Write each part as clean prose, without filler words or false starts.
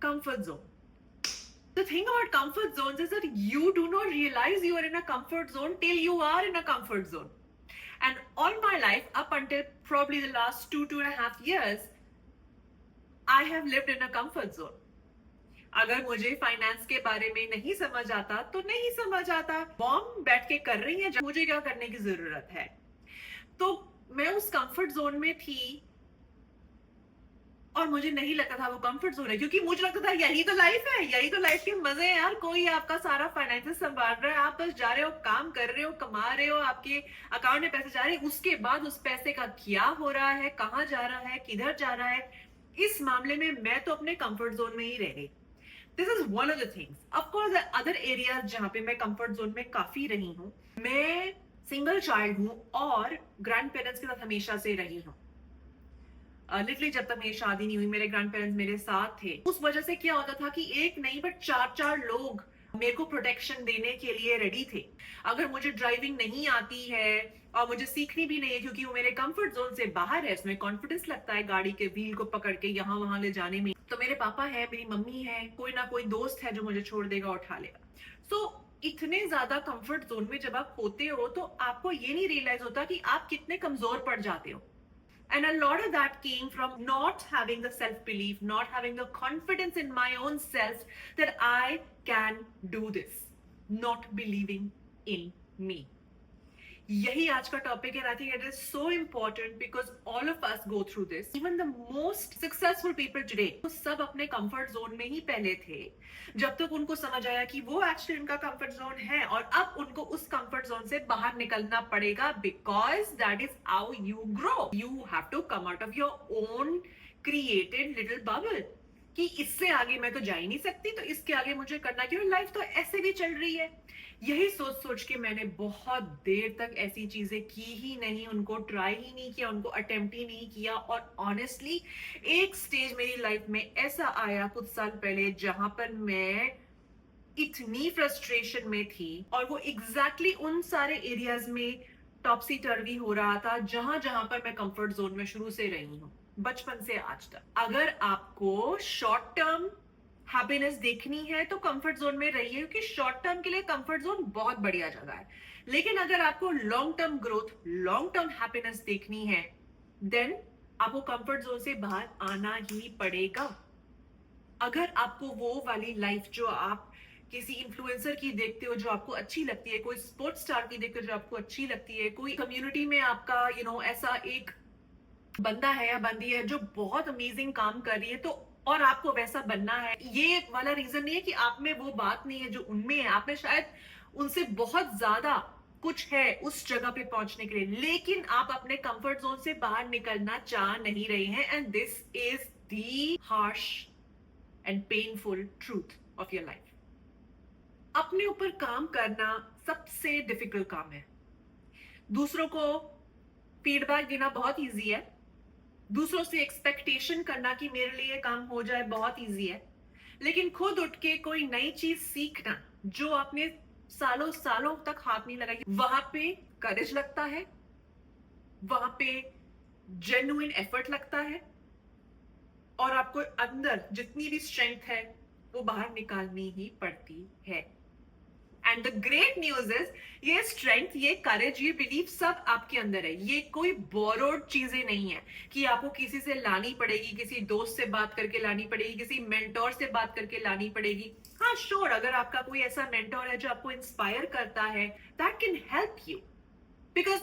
comfort zone. The thing about comfort zones is that you do not realize you are in a comfort zone till you are in a comfort zone. And all my life, up until probably the last 2.5 years, I have lived in a comfort zone. अगर मुझे finance के बारे में नहीं समझ आता तो नहीं समझ आता, मॉम बैठ के कर रही है, मुझे क्या करने की जरूरत है। तो मैं उस कंफर्ट जोन में थी और मुझे नहीं लगता था वो कंफर्ट जोन है, क्योंकि मुझे लगता था यही तो लाइफ है, यही तो लाइफ के मजे हैं यार। कोई आपका सारा फाइनेंस संभाल रहा है, आप बस जा रहे हो, काम कर रहे हो, कमा रहे हो, आपके अकाउंट में पैसे जा रहे हैं, उसके बाद उस पैसे का क्या हो रहा है, कहाँ जा रहा है, किधर जा रहा है, इस मामले में मैं तो अपने कंफर्ट जोन में ही रह गई। This is one of the things. Of course other areas जहां पे मैं कंफर्ट जोन में काफी रही हूँ। मैं सिंगल चाइल्ड हूँ और ग्रैंड पेरेंट्स के साथ हमेशा से रही हूँ। लिटरली जब तक मेरी शादी नहीं हुई मेरे ग्रैंड पेरेंट्स मेरे साथ थे। उस वजह से क्या होता था कि एक नहीं बट चार लोग मेरे को प्रोटेक्शन देने के लिए रेडी थे। अगर मुझे ड्राइविंग नहीं आती है और मुझे सीखनी भी नहीं है, क्योंकि वो मेरे कंफर्ट जोन से बाहर है, उसमें कॉन्फिडेंस लगता है गाड़ी के व्हील को पकड़ के यहाँ वहां ले जाने में, तो मेरे पापा है, मेरी मम्मी है, कोई ना कोई दोस्त है जो मुझे छोड़ देगा, उठा लेगा। सो इतने ज्यादा कंफर्ट जोन में जब आप होते हो तो आपको ये नहीं रियलाइज होता कि आप कितने कमजोर पड़ जाते हो। And a lot of that came from not having the self-belief, not having the confidence in my own self that I can do this, not believing in me. यही आज का टॉपिक है। I think it is so important because all of us go through this. Even the most successful people today, वो सब अपने comfort zone में ही पहले थे, जब तक उनको समझ आया कि वो एक्चुअली उनका कंफर्ट जोन है, और अब उनको उस कंफर्ट जोन से बाहर निकलना पड़ेगा, because that is how you grow. You have to come out of your own created little bubble कि इससे आगे मैं तो जा ही नहीं सकती, तो इसके आगे मुझे करना क्यों, लाइफ तो ऐसे भी चल रही है। यही सोच सोच के मैंने बहुत देर तक ऐसी चीजें की ही नहीं, उनको ट्राई ही नहीं किया, उनको अटेम्प्ट ही नहीं किया। और ऑनेस्टली एक स्टेज मेरी लाइफ में ऐसा आया कुछ साल पहले जहां पर मैं इतनी फ्रस्ट्रेशन में थी, और वो एग्जैक्टली उन सारे एरियाज में टॉपसी टर्वी हो रहा था जहां जहां पर मैं कंफर्ट जोन में शुरू से रही हूँ, बचपन से आज तक। अगर आपको शॉर्ट टर्म हैप्पीनेस देखनी है तो कंफर्ट जोन में रहिए, क्योंकि शॉर्ट टर्म के लिए कंफर्ट जोन बहुत बढ़िया जगह है। लेकिन अगर आपको long term growth, long term happiness देखनी है, देन आपको कंफर्ट जोन से बाहर आना ही पड़ेगा। अगर आपको वो वाली लाइफ जो आप किसी इन्फ्लुएंसर की देखते हो जो आपको अच्छी लगती है, कोई स्पोर्ट्स स्टार की देखते हो जो आपको अच्छी लगती है, कोई कम्युनिटी में आपका ऐसा एक बंदा है या बंदी है जो बहुत अमेजिंग काम कर रही है, तो और आपको वैसा बनना है, ये वाला रीजन नहीं है कि आप में वो बात नहीं है जो उनमें है। आप में शायद उनसे बहुत ज्यादा कुछ है उस जगह पे पहुंचने के लिए, लेकिन आप अपने कंफर्ट जोन से बाहर निकलना चाह नहीं रहे हैं। And this is the harsh and painful truth of your life. अपने ऊपर काम करना सबसे डिफिकल्ट काम है। दूसरों को फीडबैक देना बहुत ईजी है, दूसरों से एक्सपेक्टेशन करना कि मेरे लिए काम हो जाए बहुत इजी है, लेकिन खुद उठ के कोई नई चीज सीखना जो आपने सालों सालों तक हाथ नहीं लगाई, वहां पे करेज लगता है, वहां पे जेन्युइन एफर्ट लगता है, और आपको अंदर जितनी भी स्ट्रेंथ है वो बाहर निकालनी ही पड़ती है। And the great news is, ये स्ट्रेंथ, ये करेज, ये बिलीफ सब आपके अंदर है। ये कोई बोरोड चीजें नहीं है कि आपको किसी से लानी पड़ेगी, किसी दोस्त से बात करके लानी पड़ेगी, किसी मेंटोर से बात करके लानी पड़ेगी। हाँ श्योर, अगर आपका कोई ऐसा मेंटोर है जो आपको इंस्पायर करता है, that can help you. Because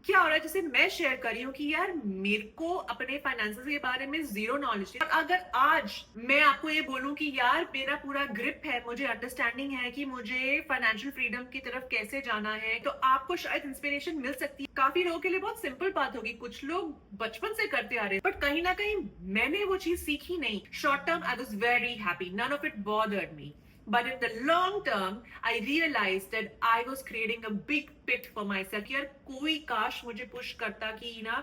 क्या हो रहा है, जैसे मैं शेयर कर रही हूँ कि यार मेरे को अपने फाइनेंसेस के बारे में जीरो नॉलेज है, और अगर आज मैं आपको ये बोलूं कि यार मेरा पूरा ग्रिप है, मुझे अंडरस्टैंडिंग है कि मुझे फाइनेंशियल फ्रीडम की तरफ कैसे जाना है, तो आपको शायद इंस्पिरेशन मिल सकती है। काफी लोगों के लिए बहुत सिंपल बात होगी, कुछ लोग बचपन से करते आ रहे हैं, बट कहीं ना कहीं मैंने वो चीज सीखी नहीं। Short term I was very happy, none of it bothered me, but in the long term I realized that I was creating a big pit for myself। यार कोई काश मुझे पुश करता कि ना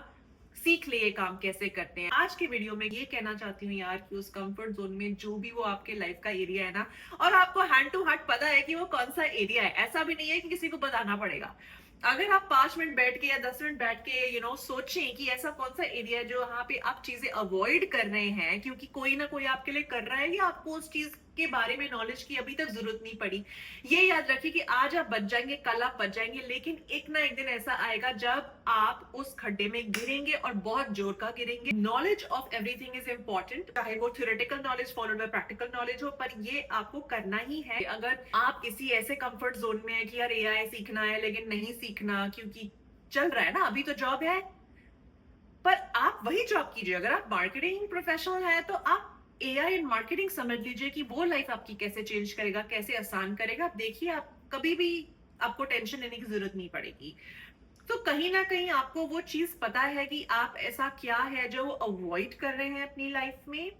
सीख ले ये काम कैसे करते हैं। आज के वीडियो में ये कहना चाहती हूँ यार कि उस कंफर्ट जोन में जो भी वो आपके लाइफ का एरिया है ना, और आपको हैंड टू हार्ट पता है कि वो कौन सा एरिया है, ऐसा भी नहीं है कि किसी को बताना पड़ेगा। अगर आप 5 मिनट बैठ के या 10 मिनट बैठ के सोचें कि ऐसा कौन सा एरिया है जो यहाँ पे आप चीजें अवॉइड कर रहे हैं क्योंकि कोई ना कोई आपके लिए कर रहा है या आपको उस चीज के बारे में नॉलेज की अभी तक जरूरत नहीं पड़ी। ये याद रखिए कि आज आप बच जाएंगे, कल आप बच जाएंगे, लेकिन एक ना एक दिन ऐसा आएगा जब आप उस खड्डे में गिरेंगे और बहुत जोर का गिरेंगे। Knowledge of everything is important, चाहे वो theoretical knowledge followed by practical knowledge हो, पर ये आपको करना ही है। अगर आप किसी ऐसे कंफर्ट जोन में है कि यार एआई सीखना है लेकिन नहीं सीखना क्योंकि चल रहा है ना, अभी तो जॉब है, पर आप वही जॉब कीजिए। अगर आप मार्केटिंग प्रोफेशनल है तो आप एआई एंड मार्केटिंग समझ लीजिए कि वो लाइफ आपकी कैसे चेंज करेगा, कैसे आसान करेगा। आप देखिए, आप कभी भी आपको टेंशन लेने की जरूरत नहीं पड़ेगी। तो कहीं ना कहीं आपको वो चीज पता है कि आप ऐसा क्या है जो अवॉइड कर रहे हैं अपनी लाइफ में।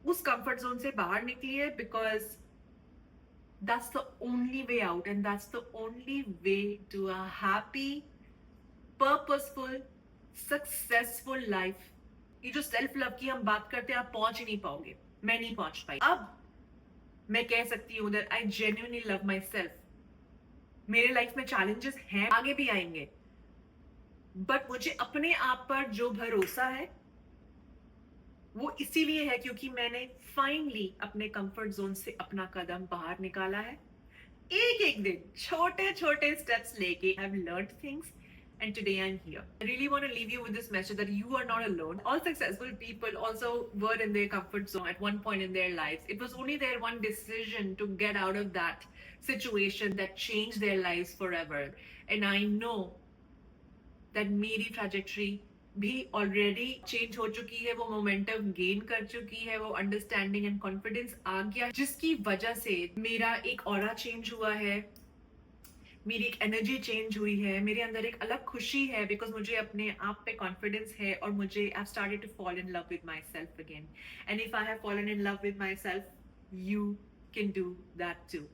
उस कंफर्ट जोन से बाहर निकलिए, because that's the only way out and that's the only way to a happy, purposeful, successful life. ये जो सेल्फ लव की हम बात करते हैं, आप पहुंच ही नहीं पाओगे। मैं नहीं पहुंच पाई। अब मैं कह सकती हूँ that I genuinely love my self. मेरे लाइफ में चैलेंजेस हैं, आगे भी आएंगे, बट मुझे अपने आप पर जो भरोसा है वो इसीलिए है क्योंकि मैंने फाइनली अपने कंफर्ट जोन से अपना कदम बाहर निकाला है। एक एक दिन छोटे छोटे स्टेप्स लेके I have learned things and today I'm here. I really want to leave you with this message that you are not alone. All successful people also were in their comfort zone at one point in their lives. It was only their one decision to get out of that situation that changed their lives forever. And I know that मेरी trajectory भी already change हो चुकी है, वो momentum gain कर चुकी है, वो अंडरस्टैंडिंग एंड कॉन्फिडेंस आ गया, जिसकी वजह से मेरा एक ऑरा चेंज हुआ है, मेरी एक एनर्जी चेंज हुई है, मेरे अंदर एक अलग खुशी है, बिकॉज मुझे अपने आप पे कॉन्फिडेंस है और मुझे I started to fall in love with myself again. And if I have fallen in love with myself, you can do that too.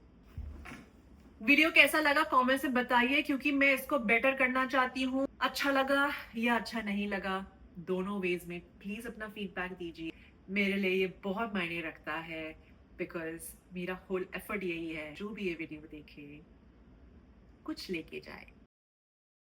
Video कैसा लगा कमेंट से बताइए, क्योंकि मैं इसको बेटर करना चाहती हूँ। अच्छा लगा या अच्छा नहीं लगा, दोनों वेज में प्लीज अपना फीडबैक दीजिए। मेरे लिए ये बहुत मायने रखता है, बिकॉज मेरा होल एफर्ट यही है जो भी ये वीडियो देखे कुछ लेके जाए।